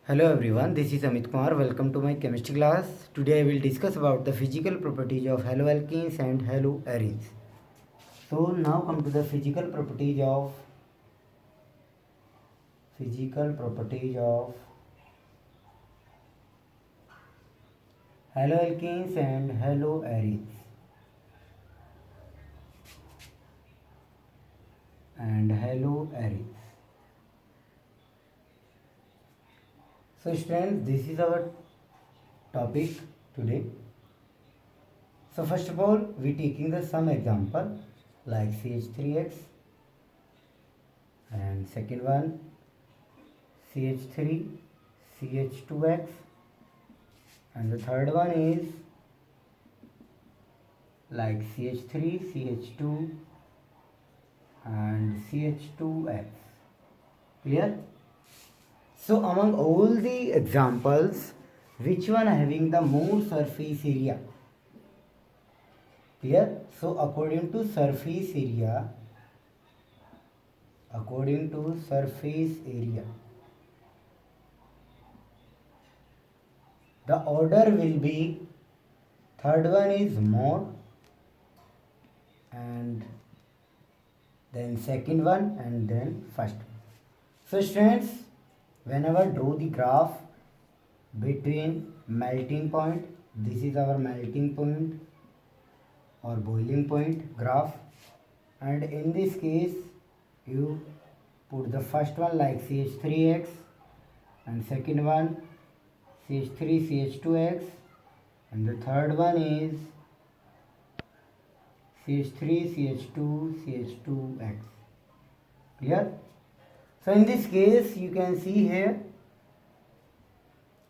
Hello everyone, this is Amit Kumar. Welcome to my chemistry class. Today I will discuss about the physical properties of haloalkenes and haloarenes. So now come to the physical properties of haloalkenes and haloarenes. So students, this is our topic today. So first of all, we taking the some example like CH3X, and second one CH3 CH2X, and the third one is like CH3 CH2 and CH2X. Clear? So among all the examples, which one having the more surface area? Clear? So according to surface area, the order will be third one is more, and then second one, and then first one. So students, whenever draw the graph between melting point, this is our melting point or boiling point graph, and in this case you put the first one like CH3X, and second one CH3 CH2X, and the third one is CH3 CH2 CH2X. Clear? So in this case you can see here,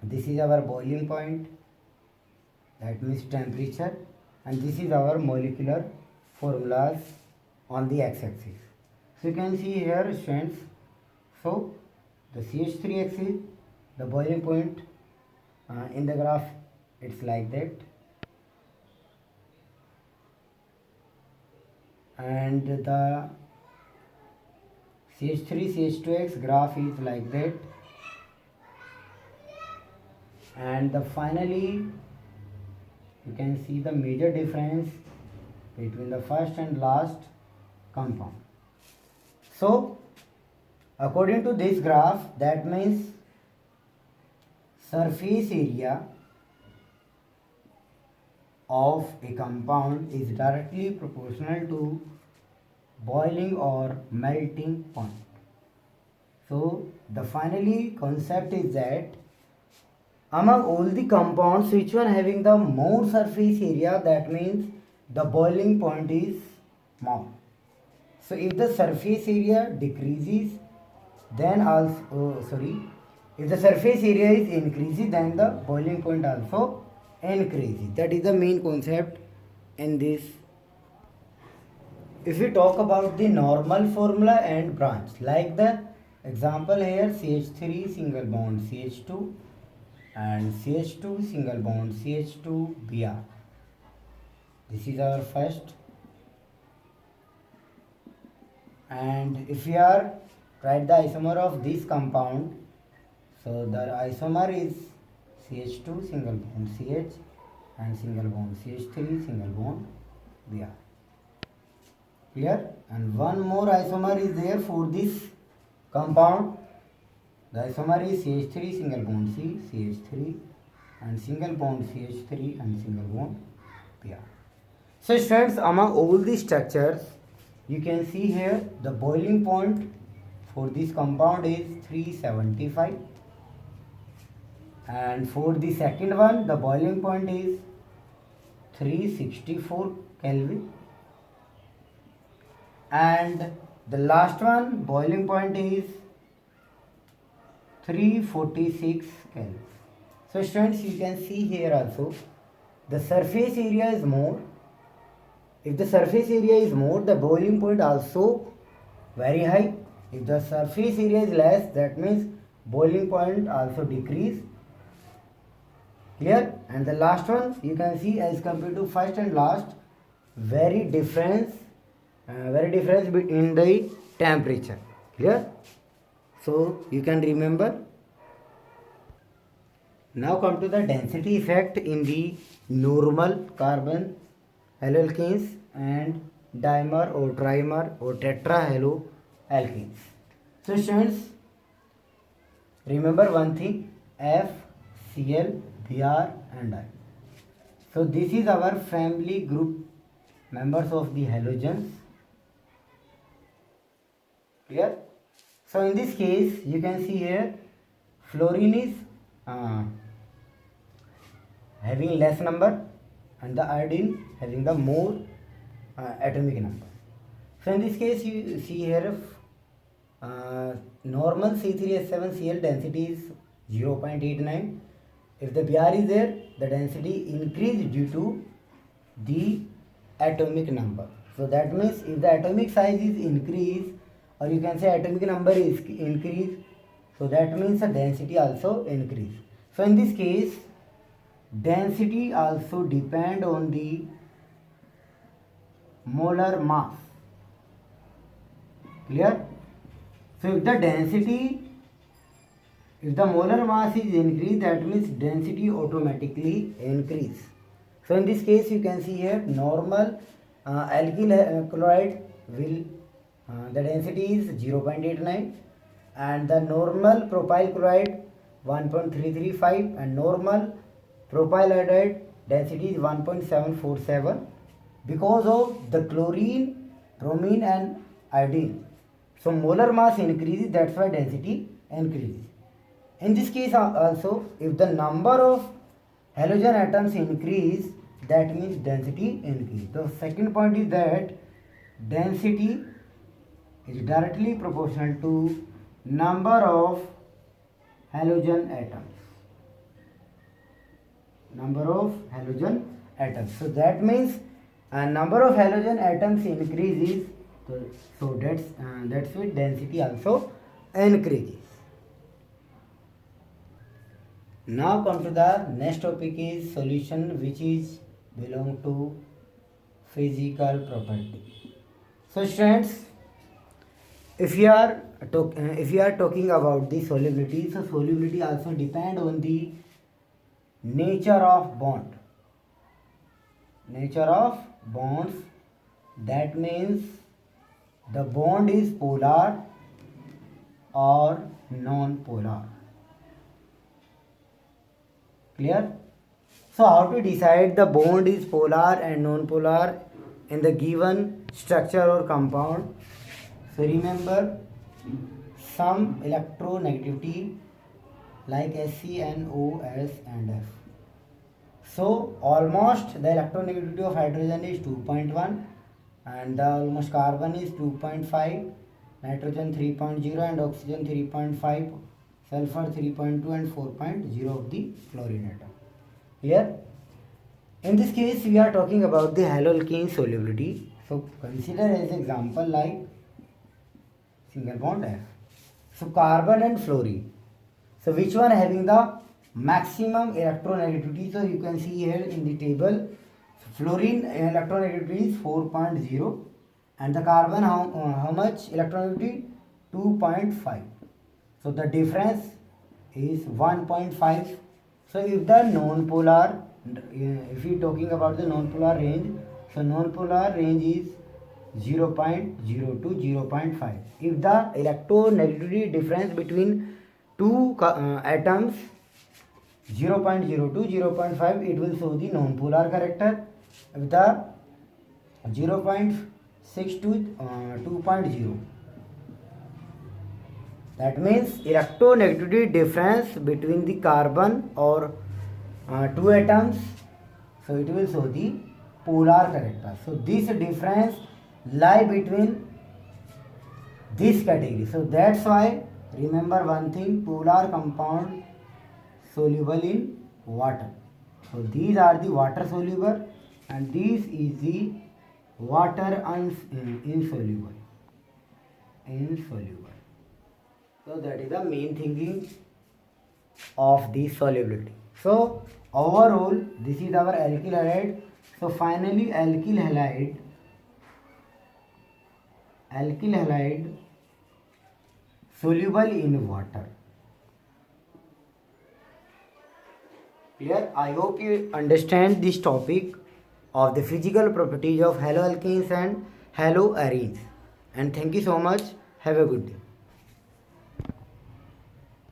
this is our boiling point, that means temperature, and this is our molecular formulas on the x-axis. So you can see here students, so the CH3 axis, the boiling point in the graph, it's like that, and the CH3 CH2X graph is like that, and finally you can see the major difference between the first and last compound. So according to this graph, that means surface area of a compound is directly proportional to boiling or melting point. So the finally concept is that among all the compounds, which one having the more surface area, that means the boiling point is more. So if the surface area decreases, then if the surface area is increases, then the boiling point also increases. That is the main concept in this. If we talk about the normal formula and branch, like the example here, CH3 single bond CH2 and CH2 single bond CH2 Br. This is our first. And if we are write the isomer of this compound, so the isomer is CH2 single bond CH and single bond CH3 single bond Br. Clear? And one more isomer is there for this compound. The isomer is CH3 single bond C, CH3 and single bond CH3 and single bond Br. So students, among all these structures, you can see here the boiling point for this compound is 375, and for the second one the boiling point is 364 Kelvin, and the last one boiling point is 346 Kelvin. So students, you can see here also the surface area is more. If the surface area is more, the boiling point also very high. If the surface area is less, that means boiling point also decrease. Clear? And the last one you can see, as compared to first and last, very difference between the temperature. Clear? So you can remember Now come to the density effect in the normal carbon haloalkanes and dimer or trimer or tetrahaloalkanes. So students, remember one thing: F, Cl, Br and I. So this is our family group members of the halogens. Clear? So in this case, you can see here fluorine is having less number and the iodine having the more atomic number. So in this case, you see here normal C3H7Cl density is 0.89. If the Br is there, the density increase due to the atomic number. So that means if the atomic size is increased, or you can say atomic number is increased, so that means the density also increase. So in this case, density also depend on the molar mass. Clear? So if the molar mass is increased, that means density automatically increase. So in this case, you can see here normal alkyl chloride will the density is 0.89 and the normal propyl chloride 1.335 and normal propyl iodide density is 1.747 because of the chlorine, bromine and iodine. So molar mass increases, that's why density increases. In this case also, if the number of halogen atoms increase, that means density increase. The second point is that density is directly proportional to number of halogen atoms. Number of halogen atoms. So that means number of halogen atoms increases. So that's why density also increases. Now come to the next topic is solution which is belong to physical property. So students, if you are talking about the solubility, so solubility also depend on the nature of bond. Nature of bonds, that means the bond is polar or non-polar. Clear? So how to decide the bond is polar and non-polar in the given structure or compound? So remember some electronegativity like SCNOS and F. So almost the electronegativity of hydrogen is 2.1 and the almost carbon is 2.5, nitrogen 3.0 and oxygen 3.5, sulfur 3.2 and 4.0 of the fluorine atom. Clear? In this case, we are talking about the haloalkane solubility. So consider as example like single bond F. So carbon and fluorine. So which one having the maximum electronegativity? So you can see here in the table, fluorine electronegativity is 4.0 and the carbon how much electronegativity? 2.5. So the difference is 1.5. So if the non-polar, if we talking about the non-polar range, so non-polar range is 0.0 to 0.5. If the electronegativity difference between two atoms 0.0 to 0.5, it will show the non-polar character. If the 0.6 to 2.0, that means electronegativity difference between the carbon or two atoms, so it will show the polar character. So this difference lie between this category. So that's why remember one thing: polar compound soluble in water. So these are the water soluble and this is the water insoluble. So that is the main thinking of the solubility. So overall this is our alkyl halide. So finally alkyl halide soluble in water. Clear? I hope you understand this topic of the physical properties of haloalkanes and haloarenes. And thank you so much. Have a good day.